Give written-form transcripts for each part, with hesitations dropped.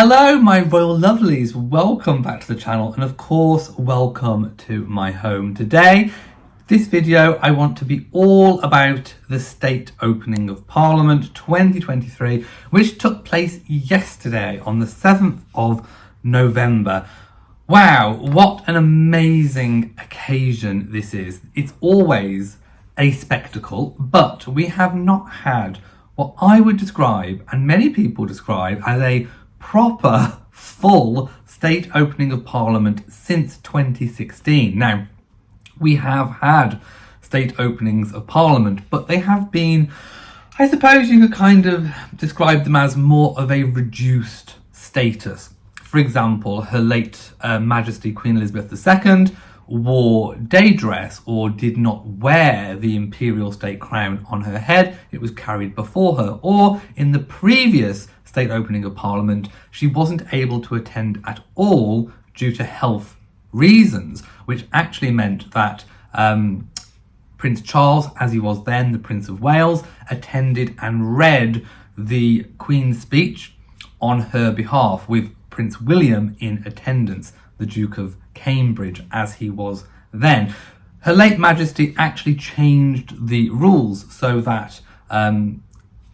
Hello my royal lovelies, welcome back to the channel and of course welcome to my home. Today, this video I want to be all about the state opening of Parliament 2023 which took place yesterday on the 7th of November. Wow, what an amazing occasion this is. It's always a spectacle, but we have not had what I would describe and many people describe as a proper full state opening of Parliament since 2016. Now, we have had state openings of Parliament, but they have been, I suppose you could kind of describe them as more of a reduced status. For example, Her late Majesty Queen Elizabeth II wore day dress or did not wear the imperial state crown on her head. It was carried before her. Or in the previous state opening of Parliament, she wasn't able to attend at all due to health reasons, which actually meant that Prince Charles, as he was then the Prince of Wales, attended and read the Queen's speech on her behalf, with Prince William in attendance, the Duke of Cambridge, as he was then. Her late Majesty actually changed the rules so that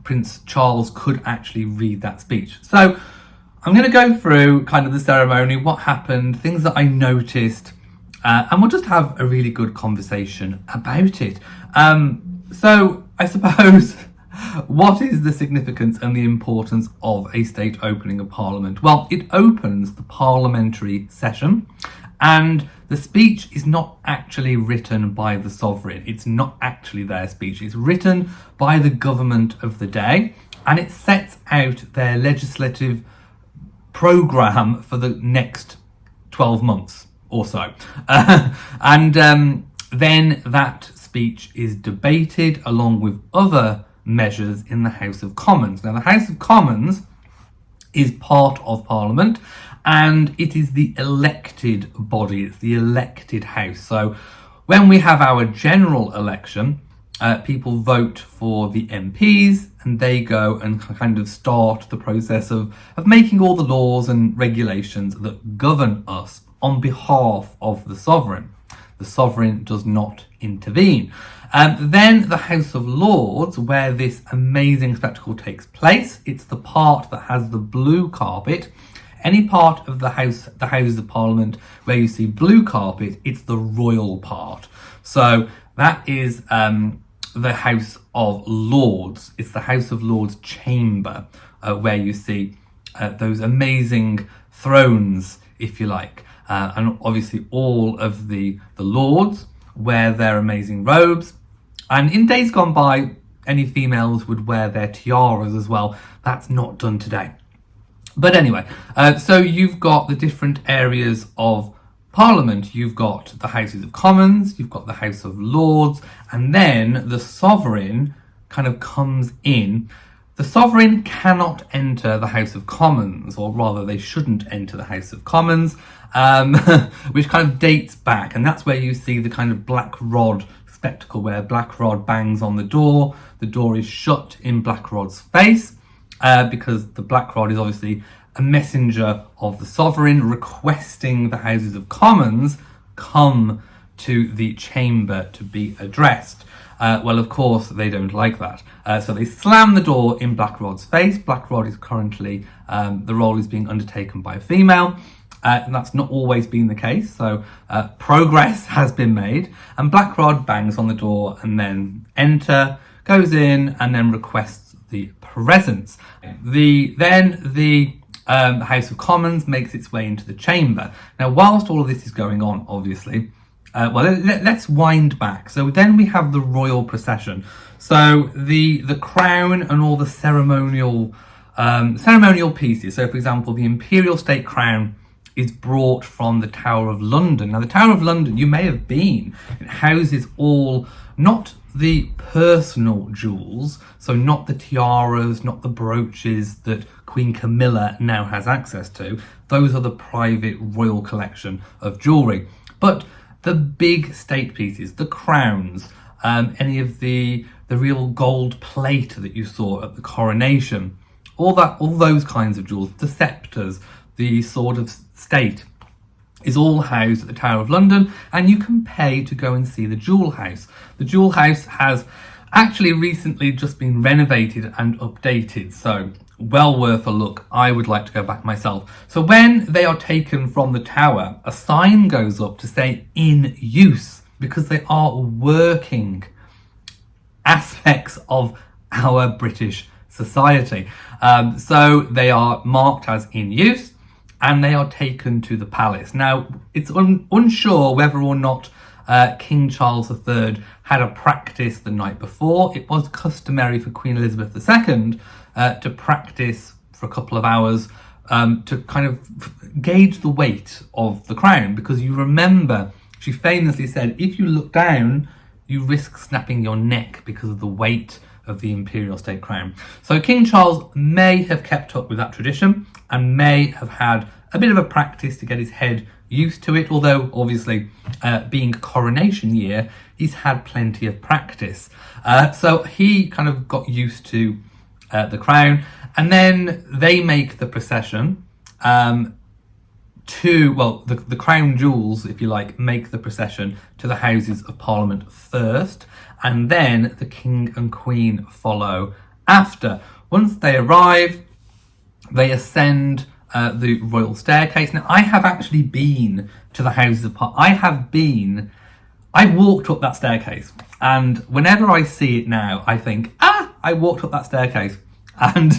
Prince Charles could actually read that speech. So I'm going to go through kind of the ceremony, what happened, things that I noticed, and we'll just have a really good conversation about it. So I suppose, what is the significance and the importance of a state opening of Parliament? Well, it opens the parliamentary session, and the speech is not actually written by the sovereign. It's not actually their speech. It's written by the government of the day, and it sets out their legislative programme for the next 12 months or so. Then that speech is debated along with other measures in the House of Commons. Now, the House of Commons is part of Parliament, and it is the elected body, it's the elected house. So when we have our general election, people vote for the MPs and they go and kind of start the process of making all the laws and regulations that govern us on behalf of the sovereign. The sovereign does not intervene. Then the House of Lords, where this amazing spectacle takes place, it's the part that has the blue carpet. Any part of the Houses of Parliament where you see blue carpet, it's the royal part. So that is the House of Lords. It's the House of Lords chamber where you see those amazing thrones, if you like. And obviously all of the lords wear their amazing robes. And in days gone by, any females would wear their tiaras as well. That's not done today. But anyway, so you've got the different areas of Parliament. You've got the Houses of Commons, you've got the House of Lords, and then the sovereign kind of comes in. The sovereign cannot enter the House of Commons, or rather they shouldn't enter the House of Commons, which kind of dates back, and that's where you see the kind of black rod spectacle where Black Rod bangs on the door is shut in Black Rod's face, because the Black Rod is obviously a messenger of the sovereign requesting the Houses of Commons come to the chamber to be addressed. Well, of course, they don't like that. So they slam the door in Black Rod's face. Black Rod is currently, the role is being undertaken by a female. And that's not always been the case, so progress has been made, and Black Rod bangs on the door and then goes in and then requests the presence. The House of Commons makes its way into the chamber. Now, whilst all of this is going on, obviously, let's wind back. So then we have the royal procession. So the crown and all the ceremonial pieces. So, for example, the imperial state crown is brought from the Tower of London. Now, the Tower of London, you may have been, it houses all, not the personal jewels, so not the tiaras, not the brooches that Queen Camilla now has access to. Those are the private royal collection of jewellery. But the big state pieces, the crowns, any of the real gold plate that you saw at the coronation, all those kinds of jewels, the sceptres, the Sword of State, is all housed at the Tower of London, and you can pay to go and see the Jewel House. The Jewel House has actually recently just been renovated and updated, so well worth a look. I would like to go back myself. So when they are taken from the tower, a sign goes up to say "in use," because they are working aspects of our British society. So they are marked as in use, and they are taken to the palace. Now, it's unsure whether or not King Charles III had a practice the night before. It was customary for Queen Elizabeth II to practice for a couple of hours to kind of gauge the weight of the crown, because you remember she famously said, if you look down, you risk snapping your neck because of the weight of the imperial state crown. So King Charles may have kept up with that tradition and may have had a bit of a practice to get his head used to it, although obviously being coronation year, he's had plenty of practice. So he kind of got used to the crown, and then they make the procession the crown jewels, if you like, make the procession to the Houses of Parliament first, and then the King and Queen follow after. Once they arrive, they ascend the royal staircase. Now, I have actually been to the Houses of Parliament. I've walked up that staircase, and whenever I see it now, I think, I walked up that staircase. And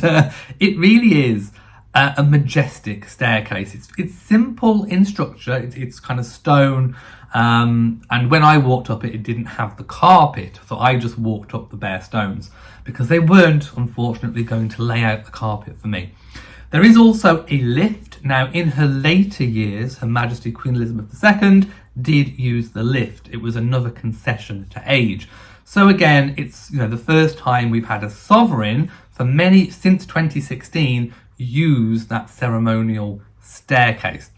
it really is a majestic staircase. It's simple in structure. It's kind of stone. And when I walked up it, it didn't have the carpet. So I just walked up the bare stones because they weren't, unfortunately, going to lay out the carpet for me. There is also a lift. Now, in her later years, Her Majesty Queen Elizabeth II did use the lift. It was another concession to age. So again, it's the first time we've had a sovereign since 2016 use that ceremonial staircase,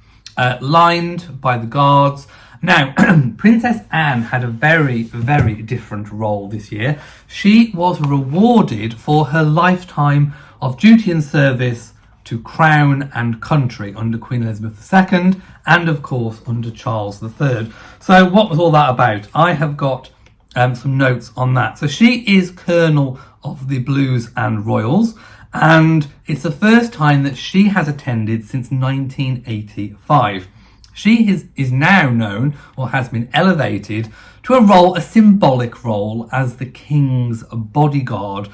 lined by the guards. Now, Princess Anne had a very, very different role this year. She was rewarded for her lifetime of duty and service to crown and country under Queen Elizabeth II and, of course, under Charles III. So what was all that about? I have got some notes on that. So she is Colonel of the Blues and Royals, and it's the first time that she has attended since 1985. She is now known, or has been elevated, to a symbolic role as the King's bodyguard,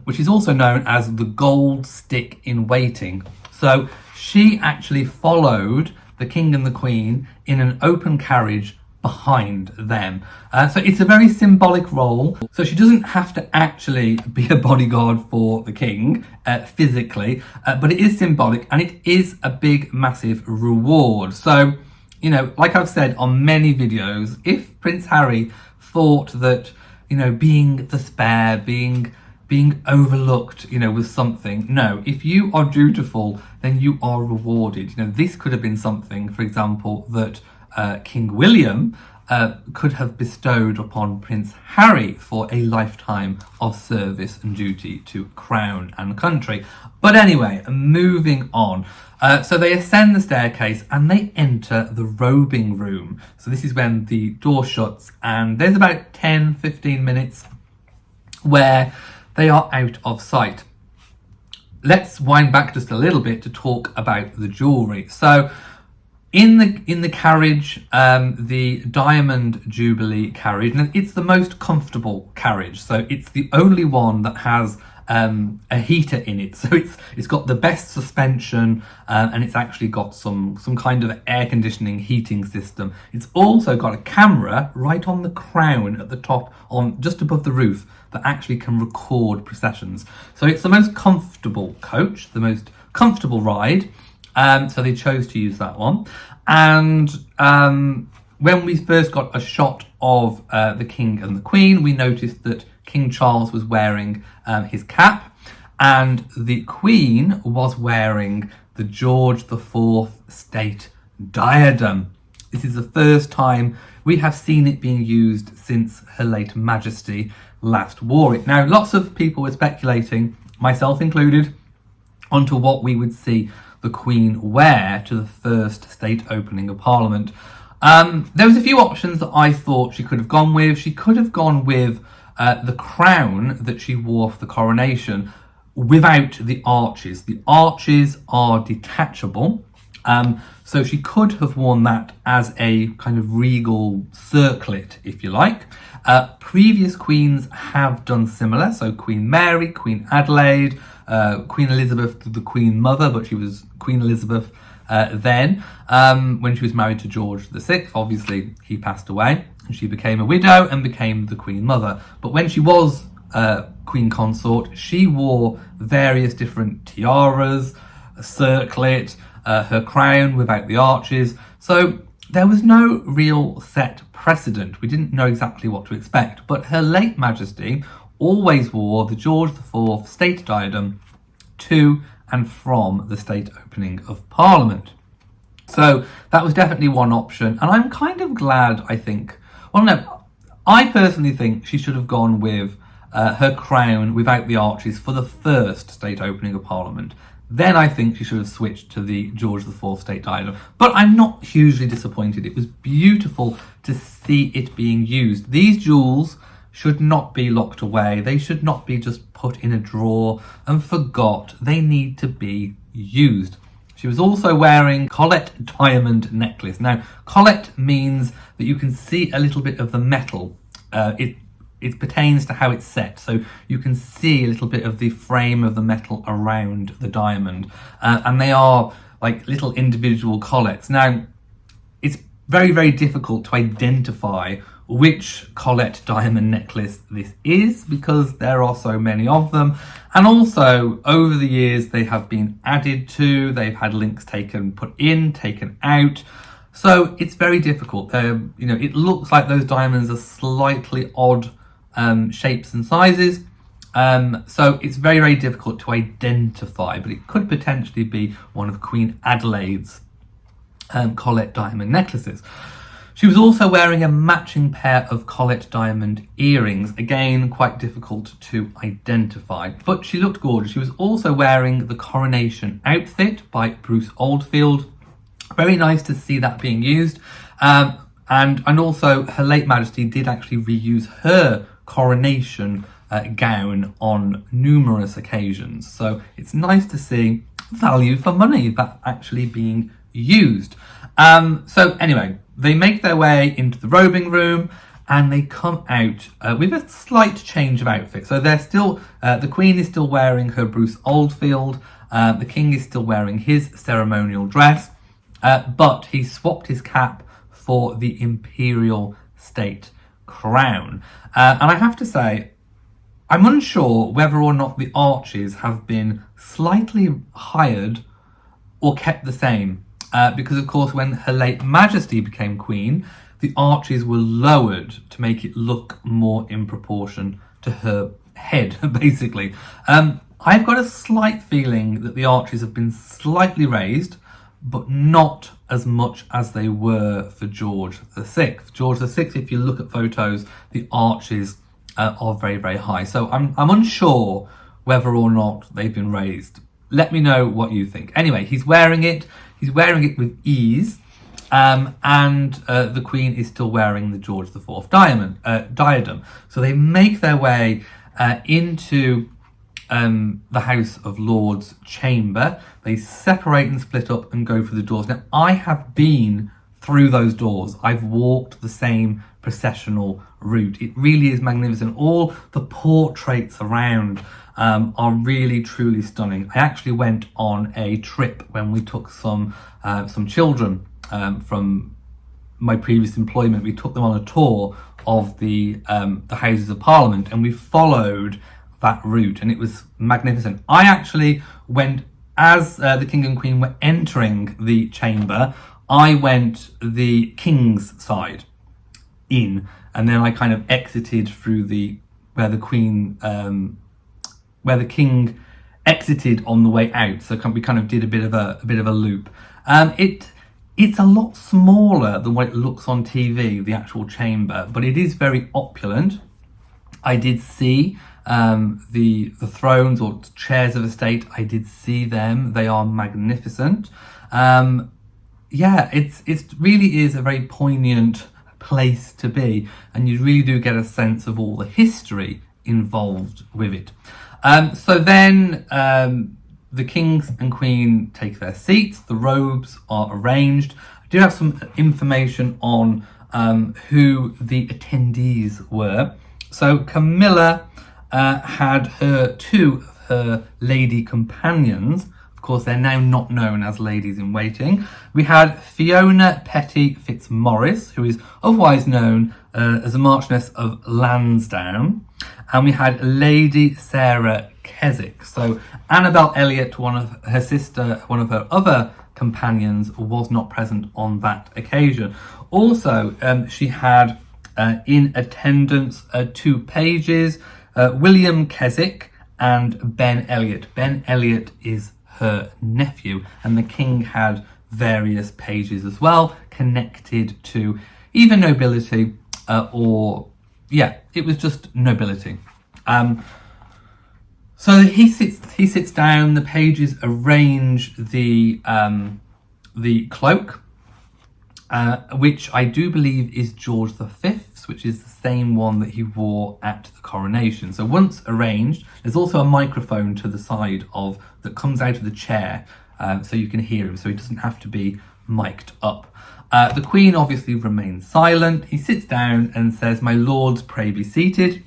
which is also known as the Gold Stick in Waiting. So she actually followed the King and the Queen in an open carriage behind them. So it's a very symbolic role. So she doesn't have to actually be a bodyguard for the king physically, but it is symbolic, and it is a big, massive reward. So, like I've said on many videos, if Prince Harry thought that, being the spare, being overlooked, was something, no, if you are dutiful, then you are rewarded. This could have been something, for example, that King William could have bestowed upon Prince Harry for a lifetime of service and duty to crown and country. But anyway, moving on. So they ascend the staircase and they enter the robing room. So this is when the door shuts, and there's about 10-15 minutes where they are out of sight. Let's wind back just a little bit to talk about the jewellery. So in the carriage, the Diamond Jubilee carriage, and it's the most comfortable carriage. So it's the only one that has a heater in it. So it's got the best suspension, and it's actually got some kind of air conditioning heating system. It's also got a camera right on the crown at the top, on just above the roof, that actually can record processions. So it's the most comfortable coach, the most comfortable ride. So they chose to use that one. And when we first got a shot of the King and the Queen, we noticed that King Charles was wearing his cap, and the Queen was wearing the George IV state diadem. This is the first time we have seen it being used since Her late Majesty last wore it. Now, lots of people were speculating, myself included, onto what we would see the Queen wear to the first state opening of Parliament. There was a few options that I thought she could have gone with. She could have gone with the crown that she wore for the coronation without the arches. The arches are detachable, so she could have worn that as a kind of regal circlet, if you like. Previous queens have done similar, so Queen Mary, Queen Adelaide, Queen Elizabeth, the Queen Mother, but she was Queen Elizabeth then, when she was married to George VI. Obviously, he passed away, and she became a widow and became the Queen Mother. But when she was Queen Consort, she wore various different tiaras, a circlet, her crown without the arches. So there was no real set precedent. We didn't know exactly what to expect, but Her late Majesty always wore the George IV state diadem to and from the state opening of Parliament. So that was definitely one option, and I'm kind of glad, I think. Well, no, I personally think she should have gone with her crown without the arches for the first state opening of Parliament. Then I think she should have switched to the George IV state diadem. But I'm not hugely disappointed. It was beautiful to see it being used. These jewels should not be locked away. They should not be just put in a drawer and forgot. They need to be used. She was also wearing collet diamond necklace. Now, collet means that you can see a little bit of the metal. It pertains to how it's set, so you can see a little bit of the frame of the metal around the diamond, and they are like little individual collets. Now, it's very, very difficult to identify which collet diamond necklace this is because there are so many of them, and also over the years they have been added to, they've had links put in, taken out. So it's very difficult. It looks like those diamonds are slightly odd shapes and sizes. So it's very, very difficult to identify, but it could potentially be one of Queen Adelaide's collet diamond necklaces. She was also wearing a matching pair of collet diamond earrings, again quite difficult to identify, but she looked gorgeous. She was also wearing the coronation outfit by Bruce Oldfield. Very nice to see that being used, and also Her late Majesty did actually reuse her coronation gown on numerous occasions, so it's nice to see value for money that actually being used. So anyway, they make their way into the robing room and they come out with a slight change of outfit. So they're still, the Queen is still wearing her Bruce Oldfield, the King is still wearing his ceremonial dress, but he swapped his cap for the imperial state crown. And I have to say, I'm unsure whether or not the arches have been slightly hired or kept the same. Because of course when Her late Majesty became Queen, the arches were lowered to make it look more in proportion to her head, basically. I've got a slight feeling that the arches have been slightly raised, but not as much as they were for George VI. George VI, if you look at photos, the arches are very, very high. So I'm unsure whether or not they've been raised. Let me know what you think. Anyway, he's wearing it with ease, and the Queen is still wearing the George IV diadem. So they make their way into the House of Lords chamber. They separate and split up and go through the doors. Now, I have been through those doors. I've walked the same processional route. It really is magnificent. All the portraits around are really, truly stunning. I actually went on a trip when we took some children from my previous employment. We took them on a tour of the Houses of Parliament, and we followed that route, and it was magnificent. I actually went as the King and Queen were entering the chamber. I went the King's side in, and then I kind of exited through where the King exited on the way out. So we kind of did a bit of a loop. It's a lot smaller than what it looks on TV, the actual chamber, but it is very opulent. I did see the thrones or chairs of estate. I did see them. They are magnificent. Yeah, it really is a very poignant place to be, and you really do get a sense of all the history involved with it. So then the kings and queen take their seats, the robes are arranged. I do have some information on who the attendees were. So Camilla had two of her lady companions. Of course, they're now not known as ladies in waiting. We had Fiona Petty Fitzmaurice, who is otherwise known as the Marchioness of Lansdowne. And we had Lady Sarah Keswick. So Annabel Elliot, one of her other companions, was not present on that occasion. Also, she had in attendance two pages, William Keswick and Ben Elliot. Ben Elliot is her nephew, and the king had various pages as well connected to either nobility it was just nobility. So he sits down. The pages arrange the cloak, which I do believe is George V's, which is the same one that he wore at the coronation. So once arranged, there's also a microphone to the side that comes out of the chair, so you can hear him, so he doesn't have to be mic'd up. The Queen obviously remains silent. He sits down and says, "My lords, pray be seated,"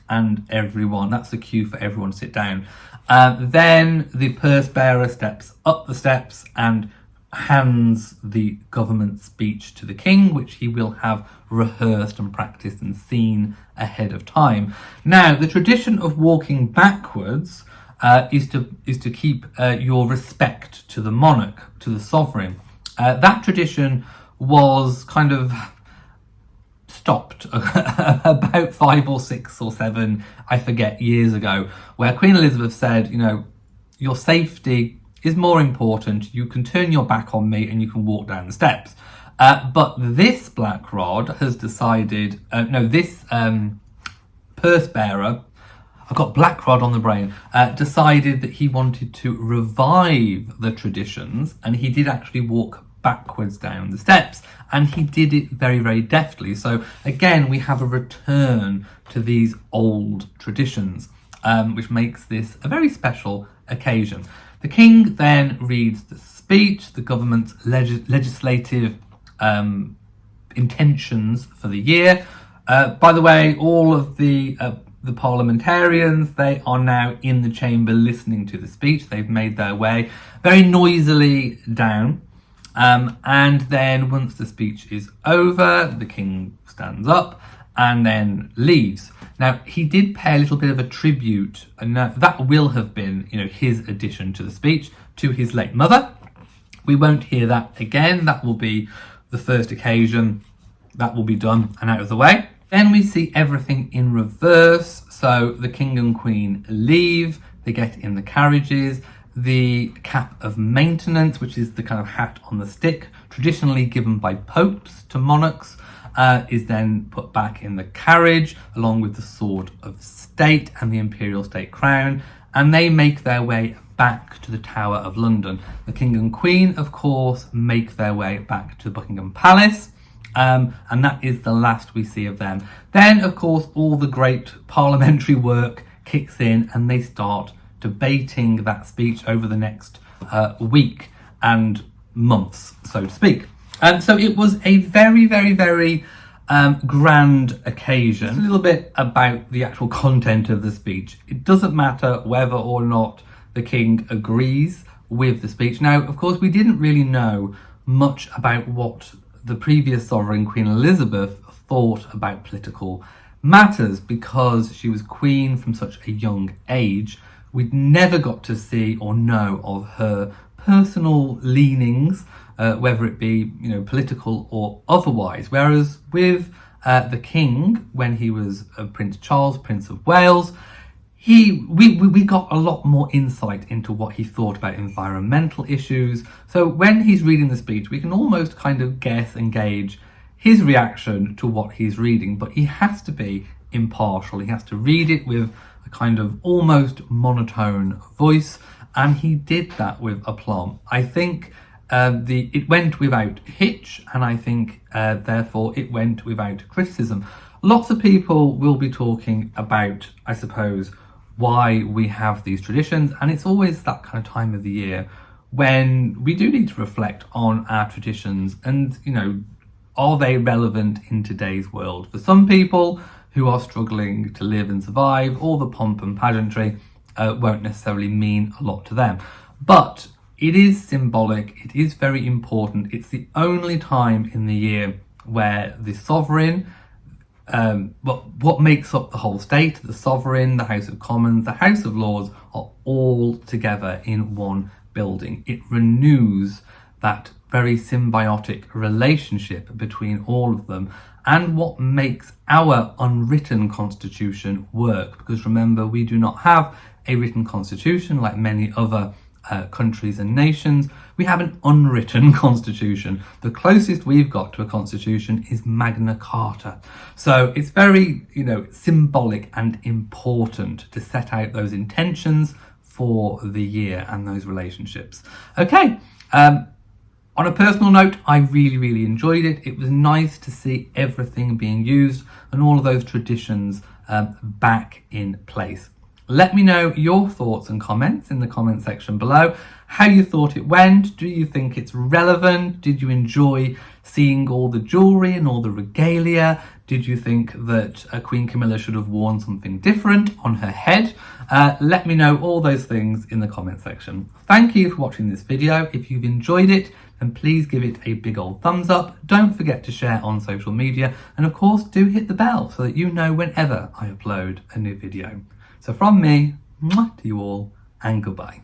and that's the cue for everyone to sit down. Then the purse bearer steps up the steps and hands the government speech to the king, which he will have rehearsed and practiced and seen ahead of time. Now, the tradition of walking backwards is to keep your respect to the monarch, to the sovereign. That tradition was kind of stopped about 5 or 6 or 7, I forget, years ago, where Queen Elizabeth said, your safety is more important. You can turn your back on me and you can walk down the steps. But this black rod has decided, this purse bearer, I've got black rod on the brain, decided that he wanted to revive the traditions, and he did actually walk backwards down the steps, and he did it very, very deftly. So again, we have a return to these old traditions, which makes this a very special occasion. The king then reads the speech, the government's legislative intentions for the year. By the way, all of the parliamentarians, they are now in the chamber listening to the speech. They've made their way very noisily down. And then once the speech is over, the king stands up and then leaves. Now, he did pay a little bit of a tribute, and that will have been, his addition to the speech to his late mother. We won't hear that again. That will be the first occasion that will be done and out of the way. Then we see everything in reverse. So the king and queen leave, they get in the carriages. The cap of maintenance, which is the kind of hat on the stick, traditionally given by popes to monarchs, is then put back in the carriage, along with the sword of state and the imperial state crown, and they make their way back to the Tower of London. The king and queen, of course, make their way back to Buckingham Palace, and that is the last we see of them. Then, of course, all the great parliamentary work kicks in, and they start debating that speech over the next week and months, so to speak. So it was a very, very, very grand occasion. Just a little bit about the actual content of the speech. It doesn't matter whether or not the king agrees with the speech. Now, of course, we didn't really know much about what the previous sovereign, Queen Elizabeth, thought about political matters because she was queen from such a young age. We'd never got to see or know of her personal leanings, whether it be political or otherwise. Whereas with the king, when he was Prince Charles, Prince of Wales, we got a lot more insight into what he thought about environmental issues. So when he's reading the speech, we can almost kind of guess and gauge his reaction to what he's reading, but he has to be impartial. He has to read it with a kind of almost monotone voice, and he did that with aplomb. I think it went without hitch, and I think therefore it went without criticism. Lots of people will be talking about, I suppose, why we have these traditions, and it's always that kind of time of the year when we do need to reflect on our traditions and, you know, are they relevant in today's world? For some people who are struggling to live and survive, all the pomp and pageantry won't necessarily mean a lot to them. But it is symbolic, it is very important. It's the only time in the year where the sovereign, what makes up the whole state, the sovereign, the House of Commons, the House of Lords are all together in one building. It renews that very symbiotic relationship between all of them and what makes our unwritten constitution work. Because remember, we do not have a written constitution like many other countries and nations. We have an unwritten constitution. The closest we've got to a constitution is Magna Carta. So it's very, you know, symbolic and important to set out those intentions for the year and those relationships. Okay, on a personal note, I really enjoyed it. It was nice to see everything being used and all of those traditions back in place. Let me know your thoughts and comments in the comment section below. How you thought it went. Do you think it's relevant? Did you enjoy seeing all the jewellery and all the regalia? Did you think that Queen Camilla should have worn something different on her head? Let me know all those things in the comment section. Thank you for watching this video. If you've enjoyed it, then please give it a big old thumbs up. Don't forget to share on social media. And of course, do hit the bell so that you know whenever I upload a new video. So from me, mwah, to you all, and goodbye.